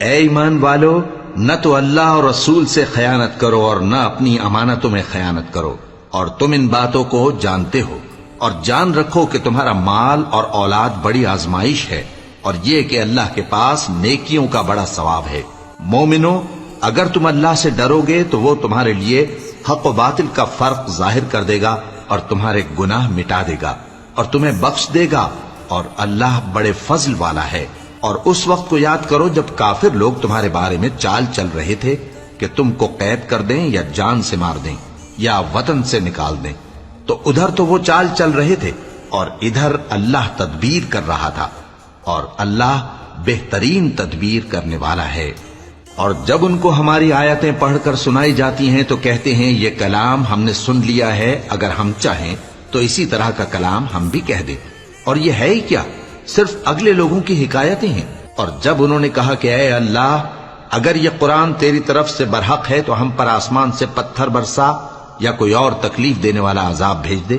اے ایمان والو، نہ تو اللہ اور رسول سے خیانت کرو اور نہ اپنی امانتوں میں خیانت کرو، اور تم ان باتوں کو جانتے ہو، اور جان رکھو کہ تمہارا مال اور اولاد بڑی آزمائش ہے، اور یہ کہ اللہ کے پاس نیکیوں کا بڑا ثواب ہے۔ مومنو، اگر تم اللہ سے ڈرو گے تو وہ تمہارے لیے حق و باطل کا فرق ظاہر کر دے گا اور تمہارے گناہ مٹا دے گا اور تمہیں بخش دے گا، اور اللہ بڑے فضل والا ہے۔ اور اس وقت کو یاد کرو جب کافر لوگ تمہارے بارے میں چال چل رہے تھے کہ تم کو قید کر دیں یا جان سے مار دیں یا وطن سے نکال دیں، تو ادھر تو وہ چال چل رہے تھے اور ادھر اللہ تدبیر کر رہا تھا، اور اللہ بہترین تدبیر کرنے والا ہے۔ اور جب ان کو ہماری آیتیں پڑھ کر سنائی جاتی ہیں تو کہتے ہیں یہ کلام ہم نے سن لیا ہے، اگر ہم چاہیں تو اسی طرح کا کلام ہم بھی کہہ دیں، اور یہ ہے ہی کیا، صرف اگلے لوگوں کی حکایتیں ہیں۔ اور جب انہوں نے کہا کہ اے اللہ، اگر یہ قرآن تیری طرف سے برحق ہے تو ہم پر آسمان سے پتھر برسا یا کوئی اور تکلیف دینے والا عذاب بھیج دے،